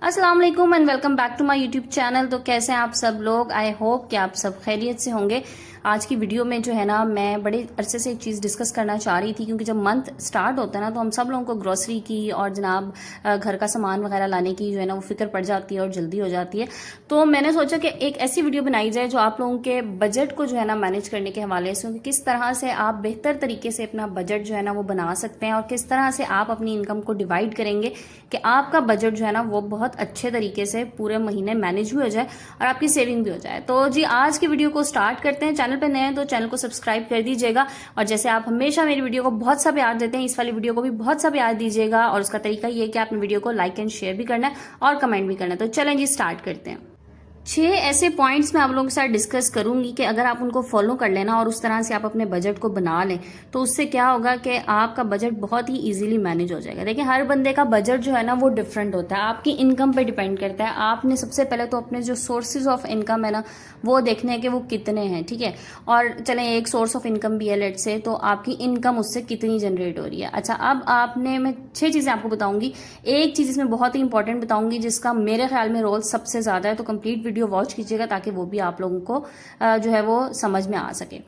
अस्सलाम वालेकुम and welcome back to my YouTube channel. तो कैसे हैं आप सब लोग? आई होप कि आप सब खैरियत से होंगे। आज की वीडियो में जो है ना, मैं बड़े अरसे से एक चीज़ डिस्कस करना चाह रही थी, क्योंकि जब मंथ स्टार्ट होता है ना तो हम सब लोगों को ग्रोसरी की और जनाब घर का सामान वगैरह लाने की जो है ना वो फिक्र पड़ जाती है और जल्दी हो जाती है। तो मैंने सोचा कि एक ऐसी वीडियो बनाई जाए जो आप लोगों के बजट को जो है ना मैनेज करने के हवाले से, क्योंकि किस तरह से आप बेहतर तरीके से अपना बजट जो है ना वो बना सकते हैं और किस तरह से आप अपनी इनकम को डिवाइड करेंगे कि आपका बजट जो है ना वो बहुत अच्छे तरीके से पूरे महीने मैनेज भी हो जाए और आपकी सेविंग भी हो जाए। तो जी आज की वीडियो को स्टार्ट करते हैं। चैनल पे नए हैं तो चैनल को सब्सक्राइब कर दीजिएगा, और जैसे आप हमेशा मेरी वीडियो को बहुत सा प्यार देते हैं, इस वाली वीडियो को भी बहुत सा प्यार दीजिएगा। और उसका तरीका ये है कि आपने वीडियो को लाइक एंड शेयर भी करना है और कमेंट भी करना है। तो चलें जी स्टार्ट करते हैं। 6 ऐसे पॉइंट्स मैं आप लोगों के साथ डिस्कस करूंगी कि अगर आप उनको फॉलो कर लेना और उस तरह से आप अपने बजट को बना लें तो उससे क्या होगा कि आपका बजट बहुत ही इजीली मैनेज हो जाएगा। देखिए, हर बंदे का बजट जो है ना वो डिफरेंट होता है, आपकी इनकम पे डिपेंड करता है। आपने सबसे पहले तो अपने जो सोर्सेज ऑफ इनकम है ना वो देखने हैं कि वो कितने हैं, ठीक है। और चलें एक सोर्स ऑफ इनकम भी है लेट से, तो आपकी इनकम उससे कितनी जनरेट हो रही है। अच्छा, अब आपने मैं 6 चीजें आपको बताऊंगी। एक चीज इसमें बहुत ही इंपॉर्टेंट बताऊंगी जिसका मेरे ख्याल में रोल सबसे ज्यादा है, तो कंप्लीट वीडियो वॉच कीजिएगा ताकि वो भी आप लोगों को जो है वो समझ में आ सके।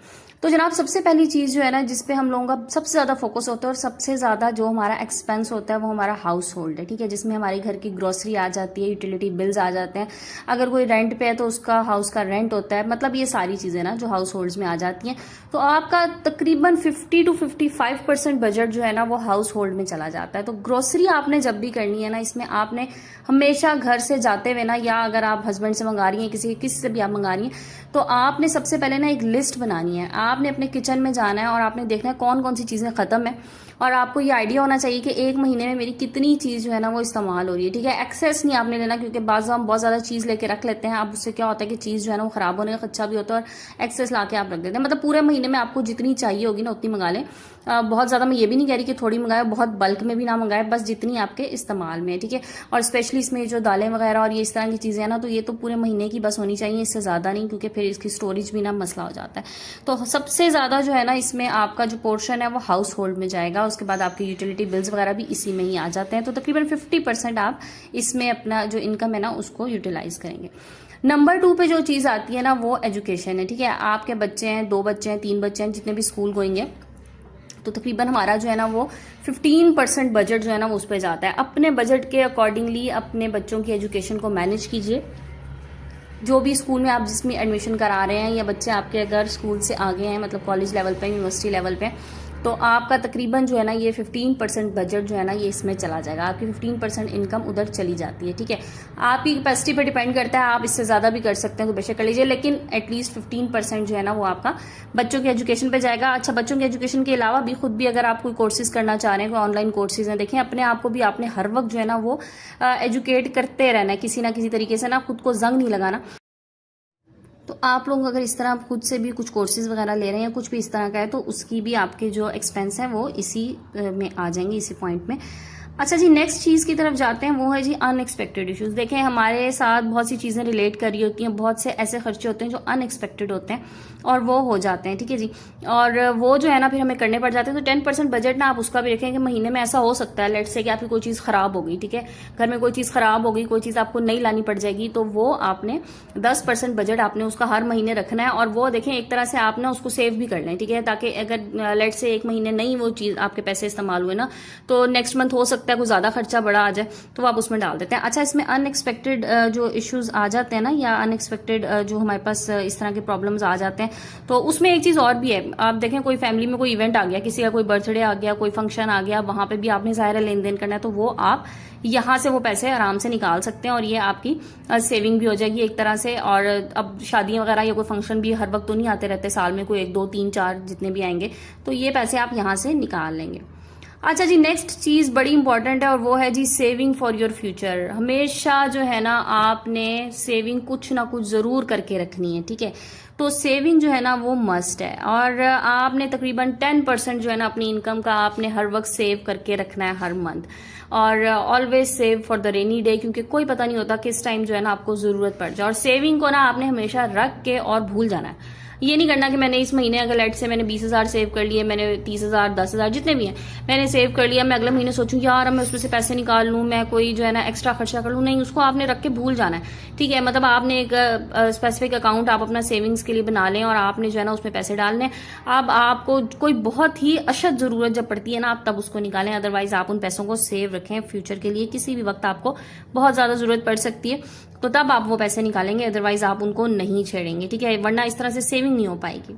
तो जनाब सबसे पहली चीज जो है ना जिसपे हम लोगों का सबसे ज्यादा फोकस होता है और सबसे ज्यादा जो हमारा एक्सपेंस होता है वो हमारा हाउस होल्ड है, ठीक है, जिसमें हमारे घर की ग्रोसरी आ जाती है, यूटिलिटी बिल्स आ जाते हैं, अगर कोई रेंट पे है तो उसका हाउस का रेंट होता है, मतलब ये सारी चीजें ना जो हाउस होल्ड में आ जाती हैं। तो आपका तकरीबन 50 to 55% बजट जो है ना वो हाउस होल्ड में चला जाता है। तो ग्रोसरी आपने जब भी करनी है ना, इसमें आपने हमेशा घर से जाते हुए ना, या अगर आप हस्बैंड से मंगा रही हैं, किसी से भी आप मंगा रही हैं, तो आपने सबसे पहले ना एक लिस्ट बनानी है। आपने अपने किचन में जाना है और आपने देखना है कौन कौन सी चीजें खत्म है, और आपको ये आइडिया होना चाहिए कि एक महीने में मेरी कितनी चीज जो है ना वो इस्तेमाल हो रही है, ठीक है। एक्सेस नहीं आपने लेना, क्योंकि बाज़ हम बहुत ज्यादा चीज लेके रख लेते हैं। अब उससे क्या होता है कि चीज जो है ना वो खराब होने का खदशा भी होता है, और एक्सेस लाके आप रख देते हैं। मतलब पूरे महीने में आपको जितनी चाहिए होगी ना उतनी मंगा लें। बहुत ज्यादा मैं ये भी नहीं कह रही कि थोड़ी मंगाए, बहुत बल्क में भी ना मंगाए, बस जितनी आपके इस्तेमाल में है, ठीक है। और स्पेशली इसमें जो दालें वगैरह और ये इस तरह की चीजें हैं ना, तो ये तो पूरे महीने की बस होनी चाहिए, इससे ज्यादा नहीं, क्योंकि फिर इसकी स्टोरेज भी ना मसला हो जाता है। तो सबसे ज्यादा जो है ना इसमें आपका जो पोर्शन है वो हाउस होल्ड में जाएगा। उसके बाद आपकी यूटिलिटी बिल्स वगैरह भी इसी में ही आ जाते हैं। तो तकरीबन 50% आप इसमें अपना जो इनकम है ना उसको यूटिलाइज करेंगे। नंबर 2 पे जो चीज आती है ना वो एजुकेशन है, ठीक है। आपके बच्चे हैं, 2 बच्चे हैं, 3 बच्चे हैं, जितने भी स्कूल गोइंग है, तो तकरीबन हमारा जो है ना वो 15% बजट जो है ना वो उस पर जाता है। अपने बजट के अकॉर्डिंगली अपने बच्चों की एजुकेशन को मैनेज कीजिए। जो भी स्कूल में आप जिसमें एडमिशन करा रहे हैं, या बच्चे आपके अगर स्कूल से आगे हैं, मतलब कॉलेज लेवल पे, यूनिवर्सिटी लेवल पे, तो आपका तकरीबन जो है ना ये 15% बजट जो है ना ये इसमें चला जाएगा। आपकी 15% इनकम उधर चली जाती है, ठीक है। आपकी कैपेसिटी पे डिपेंड करता है, आप इससे ज़्यादा भी कर सकते हैं तो बेशक कर लीजिए, लेकिन एटलीस्ट 15% जो है ना वो आपका बच्चों के एजुकेशन पे जाएगा। अच्छा, बच्चों के एजुकेशन के अलावा भी खुद भी अगर आप कोई कोर्सेज करना चाह रहे हैं, कोई ऑनलाइन कोर्सेज हैं, देखें अपने आप को भी आपने हर वक्त जो है ना वो एजुकेट करते रहना है, किसी ना किसी तरीके से ना, खुद को जंग नहीं लगाना। तो आप लोग अगर इस तरह खुद से भी कुछ कोर्सेज वगैरह ले रहे हैं, कुछ भी इस तरह का है, तो उसकी भी आपके जो एक्सपेंस है वो इसी में आ जाएंगे, इसी पॉइंट में। अच्छा जी, नेक्स्ट चीज की तरफ जाते हैं, वो है जी अनएक्सपेक्टेड इश्यूज। देखें, हमारे साथ बहुत सी चीजें रिलेट कर रही होती हैं, बहुत से ऐसे खर्चे होते हैं जो अनएक्सपेक्टेड होते हैं और वो हो जाते हैं, ठीक है जी। और वो जो है ना फिर हमें करने पड़ जाते हैं। तो 10% बजट ना आप उसका भी रखें कि महीने में ऐसा हो सकता है, लेट से कि आपकी कोई चीज खराब हो गई, ठीक है, घर में कोई चीज खराब हो गई, कोई चीज आपको नई लानी पड़ जाएगी, तो वो आपने 10% बजट आपने उसका हर महीने रखना है। और वो देखें एक तरह से आप ना उसको सेव भी कर लें, ठीक है, ताकि अगर लेट से एक महीने नहीं वो चीज आपके पैसे इस्तेमाल हुए ना, तो नेक्स्ट मंथ हो सकता है कुछ ज्यादा खर्चा बड़ा आ जाए, तो आप उसमें डाल देते हैं। अच्छा, इसमें अनएक्सपेक्टेड जो इश्यूज आ जाते हैं ना, या अनएक्सपेक्टेड जो हमारे पास इस तरह के प्रॉब्लम्स आ जाते हैं, तो उसमें एक चीज और भी है। आप देखें कोई फैमिली में कोई इवेंट आ गया, किसी का कोई बर्थडे आ गया, कोई फंक्शन आ गया, वहां पे भी आपने ज़ाहिर लेन देन करना है, तो वो आप यहाँ से वो पैसे आराम से निकाल सकते हैं और ये आपकी सेविंग भी हो जाएगी एक तरह से। और अब शादियां वगैरह या कोई फंक्शन भी हर वक्त तो नहीं आते रहते, साल में कोई 1, 2, 3, 4 जितने भी आएंगे, तो ये पैसे आप यहाँ से निकाल लेंगे। अच्छा जी, नेक्स्ट चीज बड़ी इंपॉर्टेंट है और वो है जी सेविंग फॉर योर फ्यूचर। हमेशा जो है ना आपने सेविंग कुछ ना कुछ जरूर करके रखनी है, ठीक है। तो सेविंग जो है ना वो मस्ट है, और आपने तकरीबन 10% जो है ना अपनी इनकम का आपने हर वक्त सेव करके रखना है हर मंथ। और always save for the rainy day, क्योंकि कोई पता नहीं होता किस टाइम जो है ना आपको जरूरत पड़ जाए। और सेविंग को ना आपने हमेशा रख के और भूल जाना है, ये नहीं करना कि मैंने इस महीने अगर लेट से मैंने 20,000 सेव कर लिए, मैंने 30,000 10,000 जितने भी हैं मैंने सेव कर लिया, मैं अगले महीने सोचूं यार अब मैं उसमें से पैसे निकाल लूं, मैं कोई जो है ना एक्स्ट्रा खर्चा कर लूं। नहीं, उसको आपने रख के भूल जाना है। ठीक है, मतलब आपने एक स्पेसिफिक अकाउंट आप अपना सेविंग्स के लिए बना लें और आपने जो है ना उसमें पैसे डालने। अब आपको कोई बहुत ही अशद जरूरत जब पड़ती है ना, आप तब उसको निकालें, अदरवाइज आप उन पैसों को सेव रखें फ्यूचर के लिए। किसी भी वक्त आपको बहुत ज्यादा जरूरत पड़ सकती है तो तब आप वो पैसे निकालेंगे, अदरवाइज आप उनको नहीं छेड़ेंगे। ठीक है, वरना इस तरह से सेविंग नहीं हो पाएगी।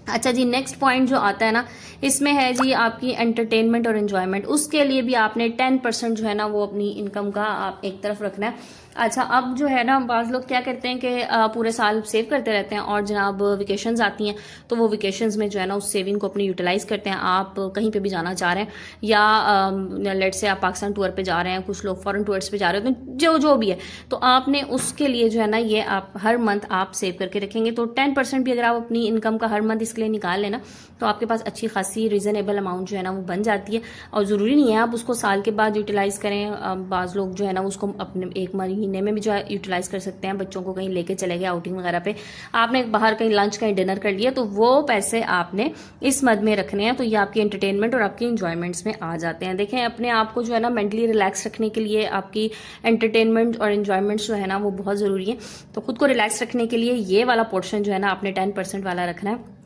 अच्छा जी, नेक्स्ट पॉइंट जो आता है ना, इसमें है जी आपकी एंटरटेनमेंट और एंजॉयमेंट। उसके लिए भी आपने 10% जो है ना वो अपनी इनकम का आप एक तरफ रखना है। अच्छा, अब जो है ना बाज लोग क्या करते हैं कि पूरे साल सेव करते रहते हैं और जनाब वेकेशंस आती हैं तो वो वेकेशंस में जो है ना उस सेविंग को अपनी यूटिलाइज करते हैं। आप कहीं पे भी जाना चाह रहे हैं या लेट से आप पाकिस्तान टूर पे जा रहे हैं, कुछ लोग फॉरेन टूर्स पे जा रहे हैं, तो जो भी है तो आपने उसके लिए जो है ना ये आप हर मंथ आप सेव करके रखेंगे। तो 10% भी अगर आप अपनी इनकम का हर मंथ इसके लिए निकाल लेना तो आपके पास अच्छी खासी रीजनेबल अमाउंट जो है ना वो बन जाती है। और ज़रूरी नहीं है आप उसको साल के बाद यूटिलाइज करें। बाज़ लोग जो है ना उसको अपने एक महीने में भी जो है यूटिलाइज कर सकते हैं। बच्चों को कहीं लेके चले गए आउटिंग वगैरह पे, आपने बाहर कहीं लंच कहीं डिनर कर लिया तो वो पैसे आपने इस मद में रखने हैं। तो ये आपकी एंटरटेनमेंट और आपकी इंजॉयमेंट्स में आ जाते हैं। देखें, अपने आप को जो है ना मेंटली रिलैक्स रखने के लिए आपकी एंटरटेनमेंट और इंजॉयमेंट्स जो है ना वो बहुत ज़रूरी है। तो खुद को रिलैक्स रखने के लिए ये वाला पोर्शन जो है ना आपने 10% वाला रखना है।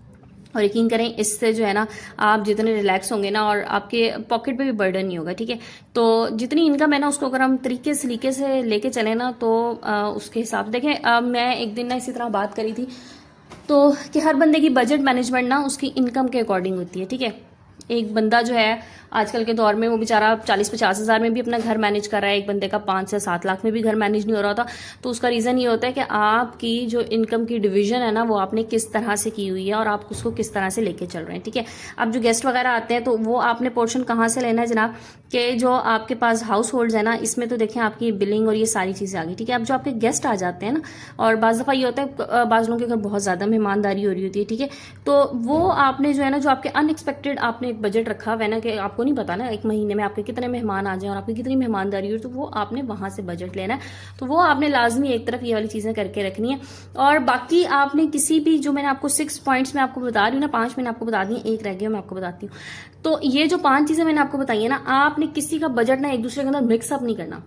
और यकीन करें इससे जो है ना आप जितने रिलैक्स होंगे ना और आपके पॉकेट पे भी बर्डन नहीं होगा। ठीक है, तो जितनी इनकम है ना उसको अगर हम सलीके से लेके चले ना तो उसके हिसाब से देखें। मैं एक दिन ना इसी तरह बात करी थी तो कि हर बंदे की बजट मैनेजमेंट ना उसकी इनकम के अकॉर्डिंग होती है। ठीक है, एक बंदा जो है आजकल के दौर में वो बेचारा 40-50 हज़ार में भी अपना घर मैनेज कर रहा है, एक बंदे का 5 से 7 लाख में भी घर मैनेज नहीं हो रहा होता। तो उसका रीज़न ये होता है कि आपकी जो इनकम की डिवीजन है ना वो आपने किस तरह से की हुई है और आप उसको किस तरह से लेके चल रहे हैं। ठीक है, अब जो गेस्ट वगैरह आते हैं तो वो आपने पोर्शन कहाँ से लेना है जनाब, कि जो आपके पास हाउस होल्ड है ना इसमें तो देखें आपकी बिलिंग और ये सारी चीज़ें आ गई। ठीक है, अब जो आपके गेस्ट आ जाते हैं ना, और बाज़ दफ़ा ये होता है बाज़ लोगों के घर बहुत ज़्यादा मेहमानदारी हो रही होती है। ठीक है, तो वो आपने जो है ना जो आपके अनएक्सपेक्टेड आपने एक बजट रखा हुआ है ना कि आपको नहीं पता ना एक महीने में आपके कितने मेहमान आ जाए और आपकी कितनी मेहमानदारी हो, तो वो आपने वहां से बजट लेना है। तो वो आपने लाजमी एक तरफ ये वाली चीजें करके रखनी है। और बाकी आपने किसी भी जो मैंने आपको 6 पॉइंट्स में आपको बता रही हूँ ना, 5 मैंने आपको बता दी, एक रह गया मैं आपको बताती हूँ। तो ये जो 5 चीजें मैंने आपको बताई है ना, आपने किसी का बजट ना एक दूसरे के अंदर मिक्सअप नहीं करना।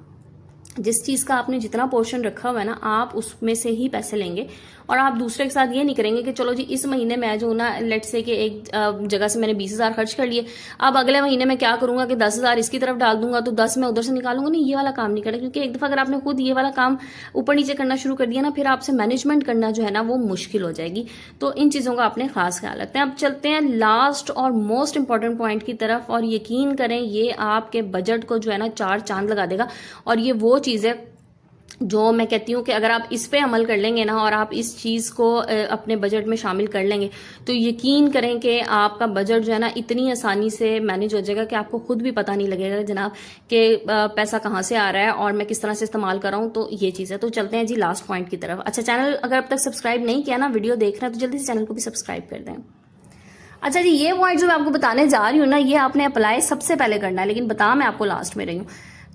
जिस चीज का आपने जितना पोर्शन रखा हुआ है ना आप उसमें से ही पैसे लेंगे। और आप दूसरे के साथ ये नहीं करेंगे कि चलो जी इस महीने मैं जो ना लेट से कि एक जगह से मैंने 20,000 खर्च कर लिए, अब अगले महीने में क्या करूंगा कि 10,000 इसकी तरफ डाल दूंगा तो 10 मैं उधर से निकालूंगा। नहीं, ये वाला काम नहीं करना, क्योंकि एक दफा अगर आपने खुद ये वाला काम ऊपर नीचे करना शुरू कर दिया ना फिर आपसे मैनेजमेंट करना जो है ना वो मुश्किल हो जाएगी। तो इन चीजों का आपने खास ख्याल रखते हैं। अब चलते हैं लास्ट और मोस्ट इंपॉर्टेंट पॉइंट की तरफ, और यकीन करें ये आपके बजट को जो है ना 4 चांद लगा देगा। और ये वो चीज है जो मैं कहती हूँ कि अगर आप इस पे अमल कर लेंगे ना और आप इस चीज को अपने बजट में शामिल कर लेंगे तो यकीन करें कि आपका बजट जो है ना इतनी आसानी से मैनेज हो जाएगा कि आपको खुद भी पता नहीं लगेगा जनाब कि पैसा कहाँ से आ रहा है और मैं किस तरह से इस्तेमाल कर रहा हूँ। तो ये चीज है। तो चलते हैं जी लास्ट पॉइंट की तरफ। अच्छा, चैनल अगर अब तक सब्सक्राइब नहीं किया ना, वीडियो देख रहे हैं तो जल्दी से चैनल को भी सब्सक्राइब कर दें। अच्छा जी, ये पॉइंट जो मैं आपको बताने जा रही हूँ ना ये आपने अप्लाई सबसे पहले करना है, लेकिन बता मैं आपको लास्ट में रही हूँ।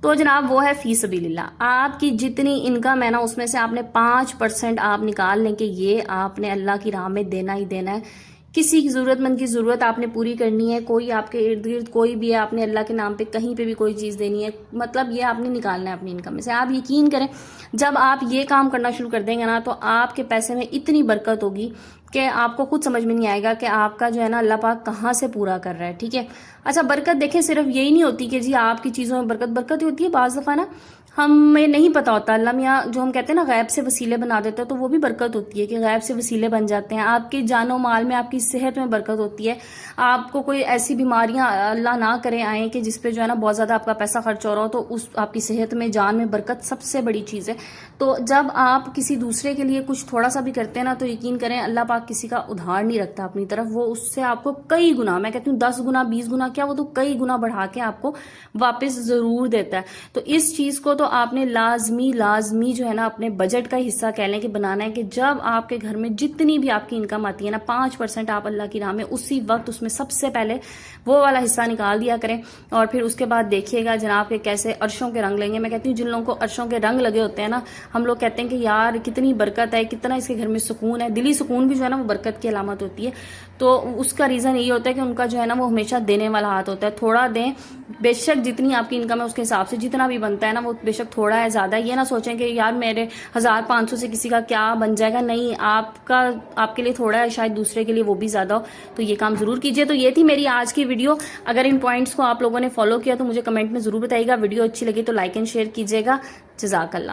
तो जनाब वो है फी सबीलिल्लाह। आपकी जितनी इनकम है ना उसमें से आपने 5% आप निकाल लें कि ये आपने अल्लाह की राह में देना ही देना है। किसी की जरूरतमंद की जरूरत आपने पूरी करनी है, कोई आपके इर्द गिर्द कोई भी है आपने अल्लाह के नाम पे कहीं पे भी कोई चीज देनी है, मतलब ये आपने निकालना है अपनी इनकम में से। आप यकीन करें जब आप ये काम करना शुरू कर देंगे ना तो आपके पैसे में इतनी बरकत होगी कि आपको खुद समझ में नहीं आएगा कि आपका जो है ना अल्लाह पाक कहाँ से पूरा कर रहा है। ठीक है, अच्छा बरकत देखें सिर्फ यही नहीं होती कि जी आपकी चीजों में बरकत ही होती है। बाज़ दफा ना हमें नहीं पता होता, अल्लाह मियाँ जो हम कहते हैं ना गैब से वसीले बना देते हैं, तो वो भी बरकत होती है कि गैब से वसीले बन जाते हैं। आपके जानो माल में आपकी सेहत में बरकत होती है। आपको कोई ऐसी बीमारियां अल्लाह ना करे आए कि जिसपे जो है ना बहुत ज्यादा आपका पैसा खर्च हो रहा हो, तो उस आपकी सेहत में जान में बरकत सबसे बड़ी चीज है। तो जब आप किसी दूसरे के लिए कुछ थोड़ा सा भी करते हैं ना तो यकीन करें अल्लाह पाक किसी का उधार नहीं रखता अपनी तरफ, वो उससे आपको कई गुना, मैं कहती हूँ 10 गुना 20 गुना क्या, वो तो कई गुना बढ़ा के आपको वापस जरूर देता है। तो इस चीज को तो आपने लाजमी जो है ना अपने बजट का हिस्सा कह लें कि बनाना है कि जब आपके घर में जितनी भी आपकी इनकम आती है ना 5% आप अल्लाह की राह में उसी वक्त उसमें सबसे पहले वो वाला हिस्सा निकाल दिया करें। और फिर उसके बाद देखिएगा जनाब के कैसे अर्शों के रंग लेंगे। मैं कहती हूँ जिन लोगों को अर्शों के रंग लगे होते हैं ना, हम लोग कहते हैं कि यार कितनी बरकत है, कितना इसके घर में सुकून है। दिली सुकून भी जो है ना वो बरकत की अलामत होती है। तो उसका रीज़न यही होता है कि उनका जो है ना वो हमेशा देने वाला हाथ होता है। थोड़ा दें, बेशक जितनी आपकी इनकम है उसके हिसाब से जितना भी बनता है ना वो बेशक थोड़ा है ज़्यादा, ये ना सोचें कि यार मेरे 1500 से किसी का क्या बन जाएगा। नहीं, आपके लिए थोड़ा है, शायद दूसरे के लिए वो भी ज़्यादा हो। तो ये काम ज़रूर कीजिए। तो ये थी मेरी आज की वीडियो। अगर इन पॉइंट्स को आप लोगों ने फॉलो किया तो मुझे कमेंट में ज़रूर बताइएगा। वीडियो अच्छी लगी तो लाइक एंड शेयर कीजिएगा। जज़ाकल्लाह।